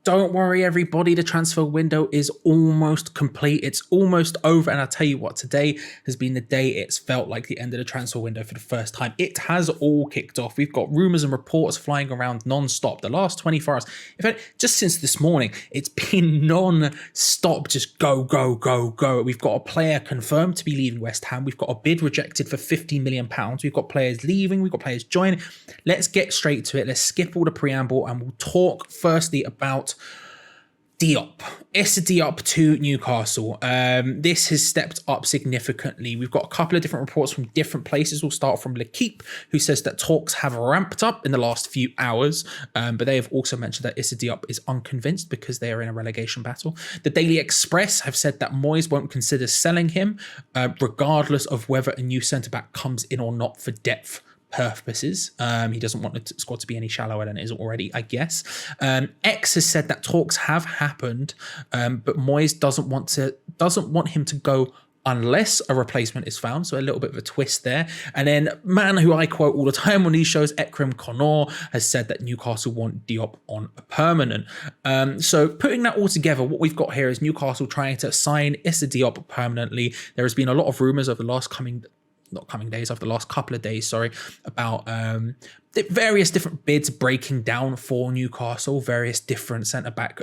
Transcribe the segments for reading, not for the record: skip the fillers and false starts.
don't worry, everybody. The transfer window is almost complete. It's almost over. And I'll tell you what, today has been the day it's felt like the end of the transfer window for the first time. It has all kicked off. We've got rumours and reports flying around non-stop. The last 24 hours, in fact, just since this morning, it's been non-stop. Just go, go, go, go. We've got a player confirmed to be leaving West Ham. We've got a bid rejected for £50 million. We've got players leaving. We've got players joining. Let's get straight to it. Let's skip all the preamble and we'll talk firstly about Diop. Issa Diop to Newcastle. This has stepped up significantly. We've got a couple of different reports from different places. We'll start from L'Equipe, who says that talks have ramped up in the last few hours, but they have also mentioned that Issa Diop is unconvinced because they are in a relegation battle. The Daily Express have said that Moyes won't consider selling him, regardless of whether a new centre-back comes in or not for depth purposes. He doesn't want the squad to be any shallower than it is already, I guess. X has said that talks have happened, but Moyes doesn't want him to go unless a replacement is found. So a little bit of a twist there. And then man who I quote all the time on these shows, Ekrem Konor, has said that Newcastle want Diop on a permanent. So putting that all together, what we've got here is Newcastle trying to sign Issa Diop permanently. There has been a lot of rumours over the last over the last couple of days, about various different bids breaking down for Newcastle, various different centre-back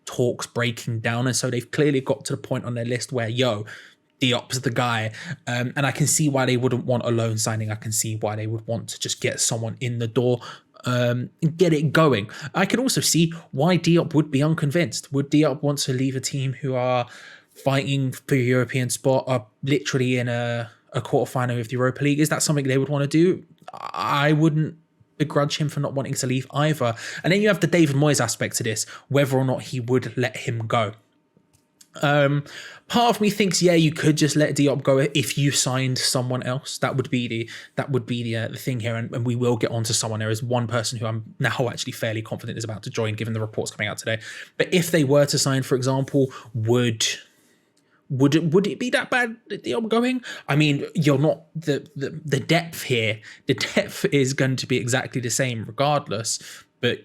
talks breaking down. And so they've clearly got to the point on their list where, Diop's the guy. And I can see why they wouldn't want a loan signing. I can see why they would want to just get someone in the door and get it going. I can also see why Diop would be unconvinced. Would Diop want to leave a team who are fighting for a European spot, are literally in a quarterfinal of the Europa League? Is that something they would want to do? I wouldn't begrudge him for not wanting to leave either. And then you have the David Moyes aspect to this, whether or not he would let him go. Part of me thinks, you could just let Diop go if you signed someone else. That would be the thing here, and we will get onto someone. There is one person who I'm now actually fairly confident is about to join, given the reports coming out today. But if they were to sign, for example, would it be that bad, Diop going? I mean, you're not the depth here. The depth is going to be exactly the same regardless, but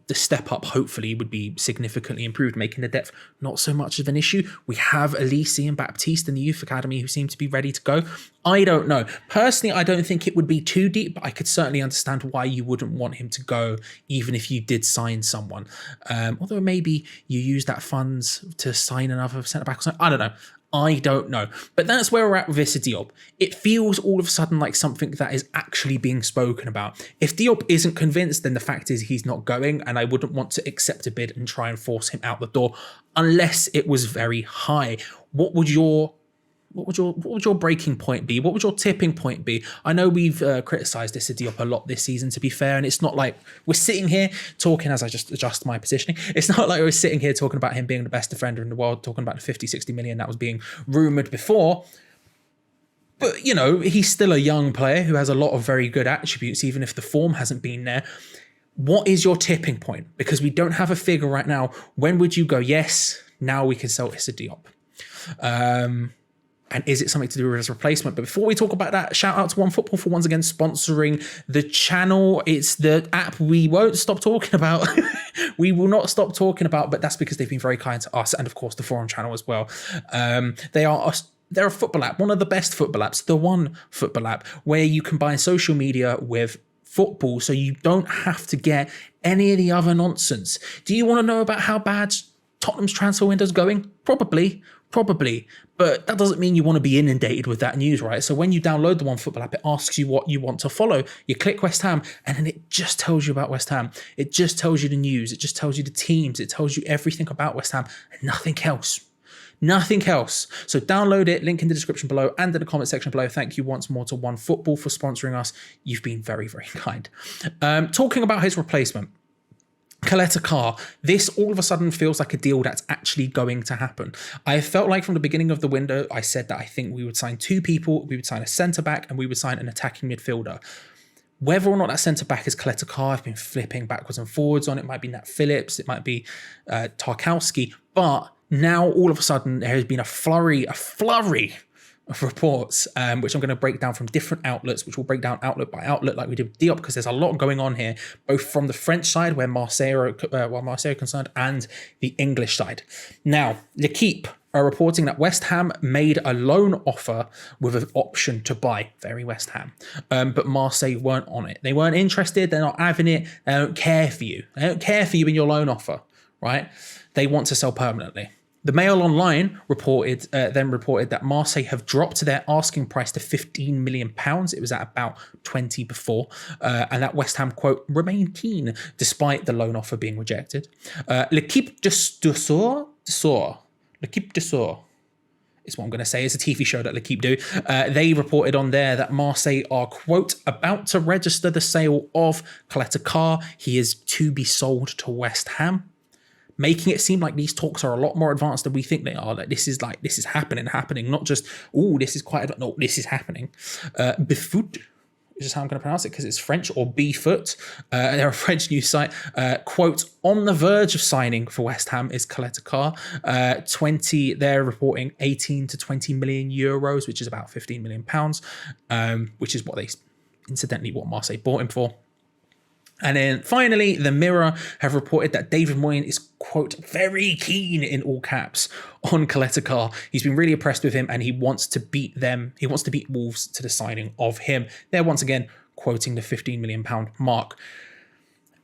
the step up hopefully would be significantly improved, making the depth not so much of an issue. We have Elise and Baptiste in the youth academy who seem to be ready to go. I don't know. Personally, I don't think it would be too deep, but I could certainly understand why you wouldn't want him to go, even if you did sign someone. Although maybe you use that funds to sign another centre-back or something. I don't know. But that's where we're at with Issa Diop. It feels all of a sudden like something that is actually being spoken about. If Diop isn't convinced, then the fact is he's not going, and I wouldn't want to accept a bid and try and force him out the door unless it was very high. What would your breaking point be? What would your tipping point be? I know we've criticised Issa Diop a lot this season, to be fair, and it's not like we're sitting here talking, as I just adjust my positioning, it's not like we're sitting here talking about him being the best defender in the world, talking about the 50, 60 million that was being rumoured before. But, he's still a young player who has a lot of very good attributes, even if the form hasn't been there. What is your tipping point? Because we don't have a figure right now. When would you go, yes, now we can sell Issa Diop? And is it something to do with his replacement? But before we talk about that, shout out to OneFootball for once again sponsoring the channel. It's the app we won't stop talking about. We will not stop talking about, but that's because they've been very kind to us and, of course, the forum channel as well. They're a football app, one of the best football apps, the one football app, where you combine social media with football so you don't have to get any of the other nonsense. Do you want to know about how bad Tottenham's transfer window's going? Probably. But that doesn't mean you want to be inundated with that news, right? So when you download the OneFootball app, it asks you what you want to follow. You click West Ham, and then it just tells you about West Ham. It just tells you the news. It just tells you the teams. It tells you everything about West Ham and nothing else. Nothing else. So download it, link in the description below and in the comment section below. Thank you once more to OneFootball for sponsoring us. You've been very, very kind. Talking about his replacement, Caleta-Car, this all of a sudden feels like a deal that's actually going to happen. I felt like from the beginning of the window, I said that I think we would sign two people, we would sign a centre-back and we would sign an attacking midfielder. Whether or not that centre-back is Caleta-Car, I've been flipping backwards and forwards on it. It might be Nat Phillips, it might be Tarkowski, but now all of a sudden there has been a flurry of reports, which I'm going to break down from different outlets, which will break down outlet by outlet like we did with Diop, because there's a lot going on here, both from the French side, where Marseille are concerned, and the English side. Now, L'Équipe are reporting that West Ham made a loan offer with an option to buy. Very West Ham. But Marseille weren't on it. They weren't interested. They're not having it. They don't care for you. They don't care for you in your loan offer, right? They want to sell permanently. The Mail Online reported that Marseille have dropped their asking price to £15 million. It was at about 20 before. And that West Ham, quote, remain keen despite the loan offer being rejected. L'Équipe de Sort. L'Équipe de Sort is what I'm going to say. It's a TV show that L'Équipe do. They reported on there that Marseille are, quote, about to register the sale of Caleta-Car. He is to be sold to West Ham, making it seem like these talks are a lot more advanced than we think they are. Like this is happening, not just, this is happening. Bifoot, which is how I'm going to pronounce it because it's French, or B-Foot. They're a French news site. Quote, on the verge of signing for West Ham is Caleta-Car. They're reporting 18 to 20 million euros, which is about 15 million pounds, which is what Marseille bought him for. And then finally, the Mirror have reported that David Moyes is, quote, very keen in all caps on Caleta-Car. He's been really impressed with him and he wants to beat them. He wants to beat Wolves to the signing of him. They're once again quoting the £15 million mark.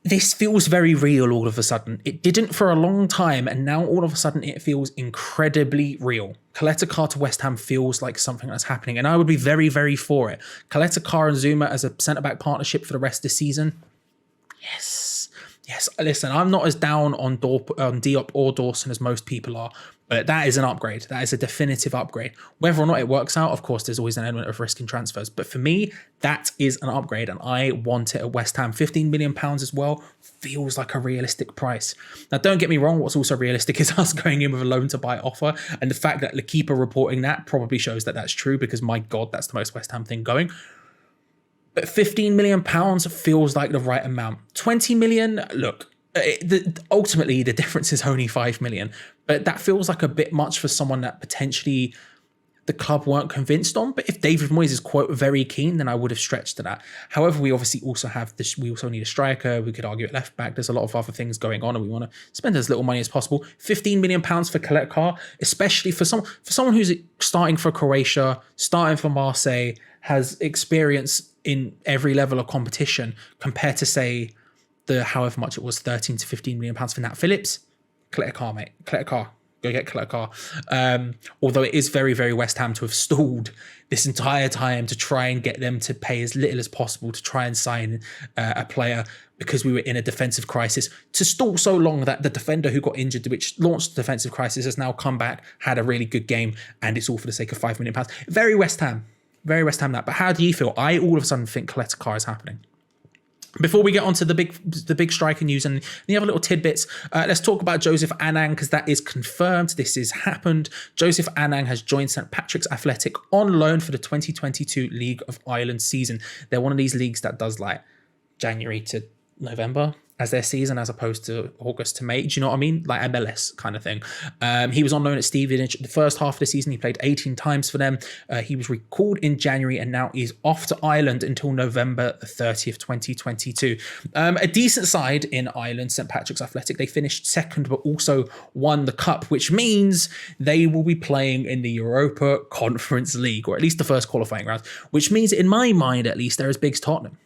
This feels very real all of a sudden. It didn't for a long time, and now all of a sudden it feels incredibly real. Caleta-Car to West Ham feels like something that's happening, and I would be very, very for it. Caleta-Car and Zuma as a centre-back partnership for the rest of the season. Yes. Listen, I'm not as down on Diop or Dawson as most people are, but that is an upgrade. That is a definitive upgrade. Whether or not it works out, of course, there's always an element of risk in transfers. But for me, that is an upgrade, and I want it at West Ham. £15 million as well feels like a realistic price. Now, don't get me wrong. What's also realistic is us going in with a loan-to-buy offer, and the fact that L'Équipe are reporting that probably shows that that's true, because, my God, that's the most West Ham thing going. But £15 million feels like the right amount. 20 million, look, ultimately the difference is only 5 million, but that feels like a bit much for someone that potentially the club weren't convinced on. But if David Moyes is, quote, very keen, then I would have stretched to that. However, we obviously also have this. We also need a striker. We could argue at left back. There's a lot of other things going on, and we want to spend as little money as possible. £15 million for Caleta-Car, especially for someone who's starting for Croatia, starting for Marseille, has experience in every level of competition, compared to, say, the however much it was, 13 to 15 million pounds for Nat Phillips. Caleta-Car, mate. Caleta-Car. Go get Caleta-Car. Although it is very, very West Ham to have stalled this entire time to try and get them to pay as little as possible to try and sign a player, because we were in a defensive crisis. To stall so long that the defender who got injured, which launched the defensive crisis, has now come back, had a really good game, and it's all for the sake of £5 million. Very West Ham. Very West Ham that. But how do you feel? I all of a sudden think Caleta-Car is happening. Before we get on to the big striker news and the other little tidbits, let's talk about Joseph Anang, because that is confirmed. This has happened. Joseph Anang has joined St Patrick's Athletic on loan for the 2022 League of Ireland season. They're one of these leagues that does like January to November as their season, as opposed to August to May. Do you know what I mean? Like MLS kind of thing. He was on loan at Stevenage. The first half of the season, he played 18 times for them. He was recalled in January, and now he's off to Ireland until November 30th, 2022. A decent side in Ireland, St Patrick's Athletic. They finished second, but also won the cup, which means they will be playing in the Europa Conference League, or at least the first qualifying round, which means, in my mind at least, they're as big as Tottenham.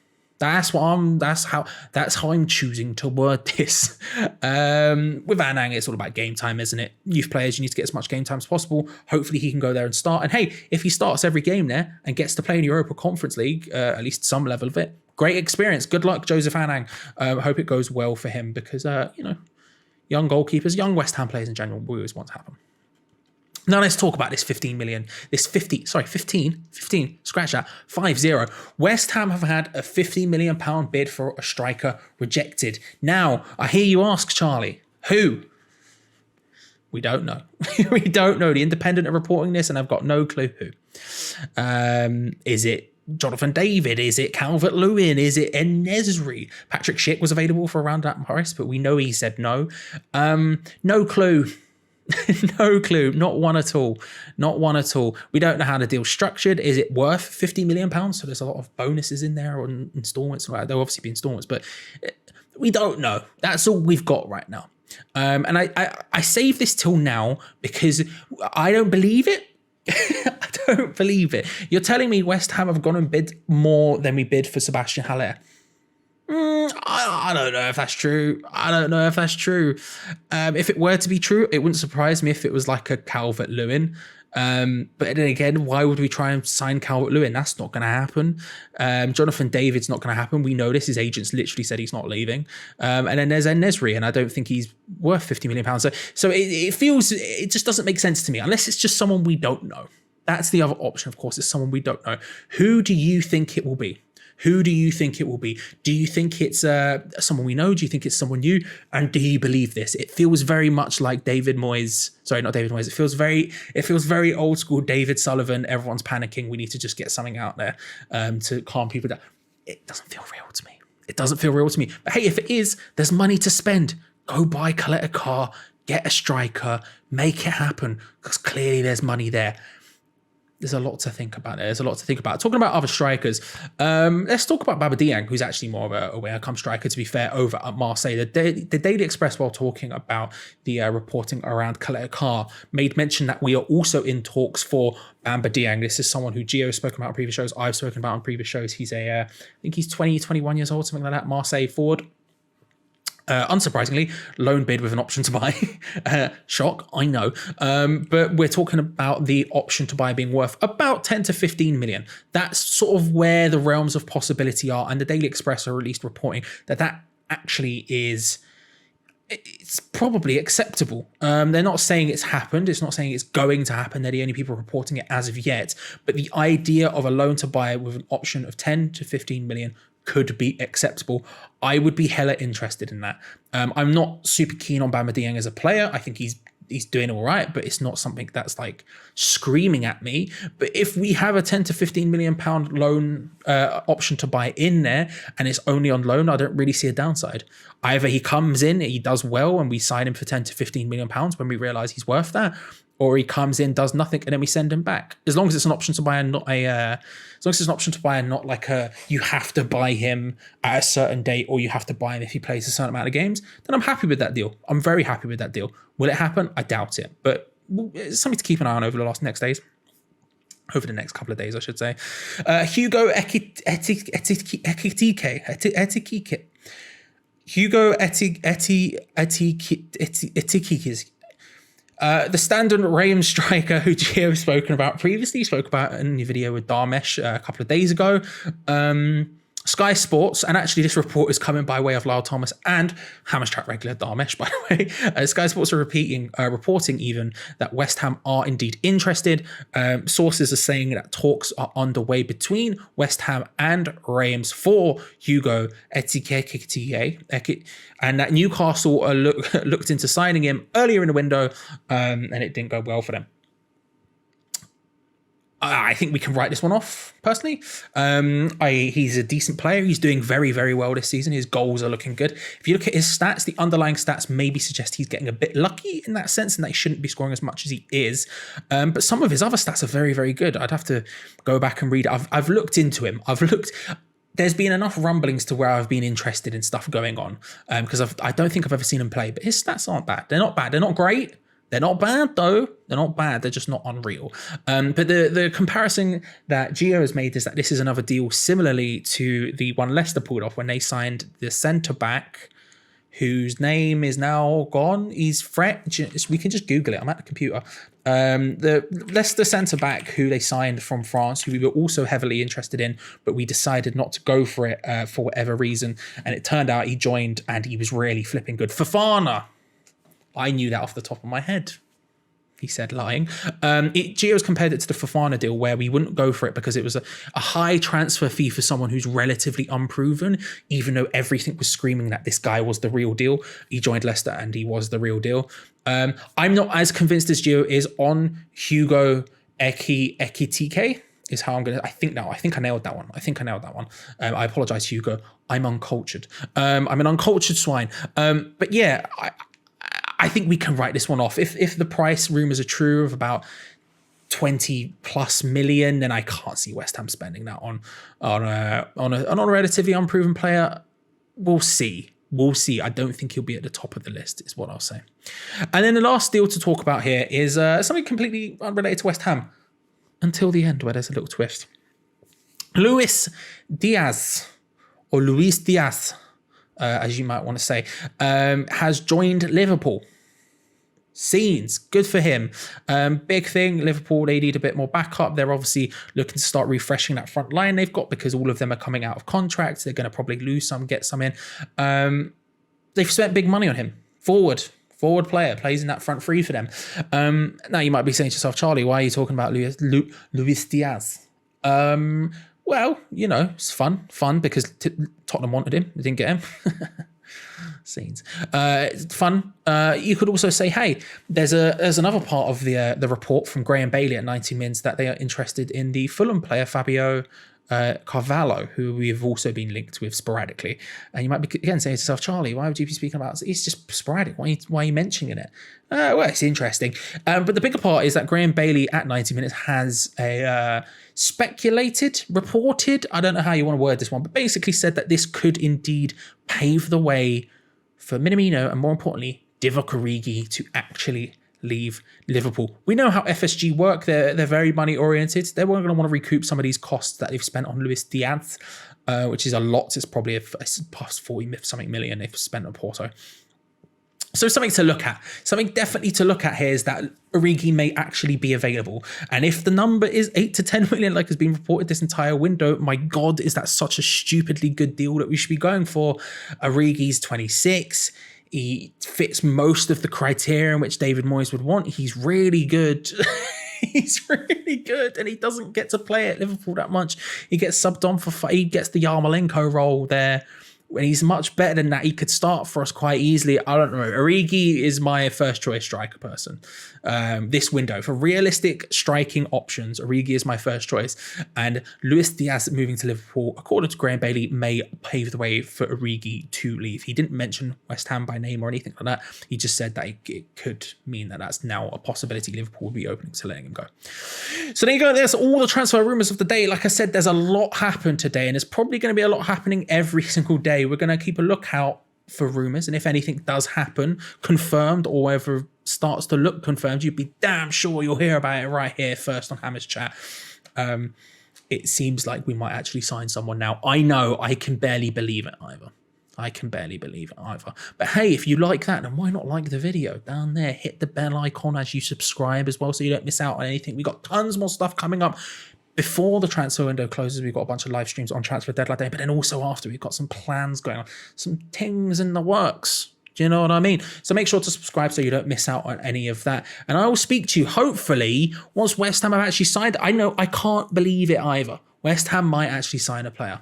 That's how I'm choosing to word this. With Anang, it's all about game time, isn't it? Youth players, you need to get as much game time as possible. Hopefully he can go there and start. And hey, if he starts every game there and gets to play in the Europa Conference League, at least some level of it, great experience. Good luck, Joseph Anang. Hope it goes well for him, because young goalkeepers, young West Ham players in general, we always want to have them. Now let's talk about this 15, scratch that, 5-0. West Ham have had a £50 million bid for a striker rejected. Now, I hear you ask, Charlie, who? We don't know. We don't know. The Independent are reporting this, and I've got no clue who. Is it Jonathan David? Is it Calvert-Lewin? Is it En-Nesyri? Patrick Schick was available for around that price, but we know he said no. No clue. No clue, not one at all. Not one at all. We don't know how the deal's structured. Is it worth £50 million? So there's a lot of bonuses in there on installments. There'll obviously be installments, but we don't know. That's all we've got right now. And I save this till now because I don't believe it. I don't believe it. You're telling me West Ham have gone and bid more than we bid for Sebastian Haller? I don't know if that's true. I don't know if that's true. If it were to be true, it wouldn't surprise me if it was like a Calvert-Lewin. But then again, why would we try and sign Calvert-Lewin? That's not going to happen. Jonathan David's not going to happen. We know this. His agents literally said he's not leaving. And then there's En-Nesyri, and I don't think he's worth £50 million. So it just doesn't make sense to me unless it's just someone we don't know. That's the other option, of course, is someone we don't know. Who do you think it will be? Who do you think it will be? Do you think it's someone we know? Do you think it's someone new? And do you believe this? It feels very much like David Moyes. Sorry, not David Moyes. It feels very old school David Sullivan. Everyone's panicking. We need to just get something out there to calm people down. It doesn't feel real to me. It doesn't feel real to me. But hey, if it is, there's money to spend. Go buy Caleta-Car, get a striker, make it happen, because clearly there's money there. There's a lot to think about there. There's a lot to think about. Talking about other strikers, let's talk about Bamba Dieng, who's actually more of a welcome striker, to be fair, over at Marseille. The Daily Express, while talking about the reporting around Caleta-Car, made mention that we are also in talks for Bamba Dieng. This is someone who Gio has spoken about on previous shows. I've spoken about on previous shows. He's I think he's 20, 21 years old, something like that. Marseille forward. Unsurprisingly, loan bid with an option to buy. Shock, I know. But we're talking about the option to buy being worth about 10 to 15 million. That's sort of where the realms of possibility are. And the Daily Express are at least reporting that actually is, it's probably acceptable. They're not saying it's happened. It's not saying it's going to happen. They're the only people reporting it as of yet. But the idea of a loan to buy with an option of 10 to 15 million could be acceptable. I would be hella interested in that. I'm not super keen on Bamba Dieng as a player. I think he's doing all right, but it's not something that's like screaming at me. But if we have a 10 to 15 million pound loan option to buy in there, and it's only on loan, I don't really see a downside. Either he comes in, he does well, and we sign him for 10 to 15 million pounds when we realize he's worth that, or he comes in, does nothing, and then we send him back. As long as it's an option to buy and not like a, you have to buy him at a certain date, or you have to buy him if he plays a certain amount of games, then I'm happy with that deal. I'm very happy with that deal. Will it happen? I doubt it, but it's something to keep an eye on over the next couple of days, I should say. Hugo Ekitike. Hugo Ekitike. The standard Reims striker who Gio has spoken about previously, spoke about in the video with Darmesh a couple of days ago. Sky Sports, and actually this report is coming by way of Lyle Thomas and Hammers Track regular Darmesh, by the way. Sky Sports are reporting even that West Ham are indeed interested. Sources are saying that talks are underway between West Ham and Reims for Hugo Ekitike, and that Newcastle looked into signing him earlier in the window, and it didn't go well for them. I think we can write this one off, personally. He's a decent player. He's doing very, very well this season. His goals are looking good. If you look at his stats, the underlying stats maybe suggest he's getting a bit lucky in that sense, and that he shouldn't be scoring as much as he is. But some of his other stats are very, very good. I'd have to go back and read it. I've looked into him. There's been enough rumblings to where I've been interested in stuff going on, because I don't think I've ever seen him play. But his stats aren't bad. They're not bad. They're not great. They're not bad, though. They're not bad. They're just not unreal. But the comparison that Gio has made is that this is another deal similarly to the one Leicester pulled off when they signed the centre-back, whose name is now gone. He's French. We can just Google it. I'm at the computer. The Leicester centre-back who they signed from France, who we were also heavily interested in, but we decided not to go for it for whatever reason. And it turned out he joined and he was really flipping good. Fofana. I knew that off the top of my head. He said, lying. Gio's compared it to the Fofana deal, where we wouldn't go for it because it was a high transfer fee for someone who's relatively unproven, even though everything was screaming that this guy was the real deal. He joined Leicester and he was the real deal. I'm not as convinced as Gio is on Hugo Ekitike. Is how I'm going to, I think I nailed that one. I apologize, Hugo. I'm uncultured. I'm an uncultured swine. But yeah, I think we can write this one off. If the price rumours are true of about 20+ million, then I can't see West Ham spending that on a relatively unproven player. We'll see. We'll see. I don't think he'll be at the top of the list, is what I'll say. And then the last deal to talk about here is something completely unrelated to West Ham until the end, where there's a little twist. Luis Díaz, or Luis Díaz, as you might want to say, has joined Liverpool. Scenes, good for him. Big thing, Liverpool, they need a bit more backup. They're obviously looking to start refreshing that front line they've got, because all of them are coming out of contracts. They're going to probably lose some, get some in. They've spent big money on him. Forward player, plays in that front three for them. Now you might be saying to yourself, Charlie, why are you talking about Luis Díaz? Well, you know, it's fun because Tottenham wanted him. They didn't get him. Scenes. It's fun. You could also say, hey, there's another part of the report from Graham Bailey at 90 Mins that they are interested in the Fulham player Fabio Carvalho, who we've also been linked with sporadically. And you might be again saying to yourself, Charlie, why would you be speaking about it? It's just sporadic. Why are you mentioning it? Well, it's interesting. But the bigger part is that Graham Bailey at 90 Minutes has a reported, I don't know how you want to word this one, but basically said that this could indeed pave the way for Minamino and, more importantly, Divock Origi to actually leave Liverpool. We know how FSG work. They're very money oriented. They're going to want to recoup some of these costs that they've spent on Luis Díaz, which is a lot. It's probably past 40 something million they've spent on Porto. So something to look at. Something definitely to look at here is that Origi may actually be available. And if the number is 8 to 10 million, like has been reported this entire window, my God, is that such a stupidly good deal that we should be going for? Origi's 26. He fits most of the criteria in which David Moyes would want. He's really good. He's really good, and he doesn't get to play at Liverpool that much. He gets subbed on he gets the Yarmolenko role there. When he's much better than that, he could start for us quite easily. I don't know. Origi is my first choice striker person. This window for realistic striking options, Origi is my first choice. And Luis Díaz moving to Liverpool, according to Graham Bailey, may pave the way for Origi to leave. He didn't mention West Ham by name or anything like that. He just said that it could mean that that's now a possibility. Liverpool will be opening to letting him go. So there you go. There's all the transfer rumours of the day. Like I said, there's a lot happened today, and there's probably going to be a lot happening every single day. We're going to keep a lookout for rumours, and if anything does happen, confirmed, or ever starts to look confirmed, you'd be damn sure you'll hear about it right here first on Hammers Chat. It seems like we might actually sign someone now. I know, I can barely believe it either. But hey, if you like that, then why not like the video down there? Hit the bell icon as you subscribe as well, so you don't miss out on anything. We got tons more stuff coming up. Before the transfer window closes, we've got a bunch of live streams on transfer deadline day, but then also after, we've got some plans going on, some things in the works. Do you know what I mean? So make sure to subscribe so you don't miss out on any of that. And I will speak to you, hopefully, once West Ham have actually signed. I know, I can't believe it either. West Ham might actually sign a player.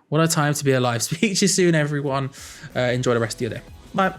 What a time to be alive. Speak to you soon, everyone. Enjoy the rest of your day. Bye.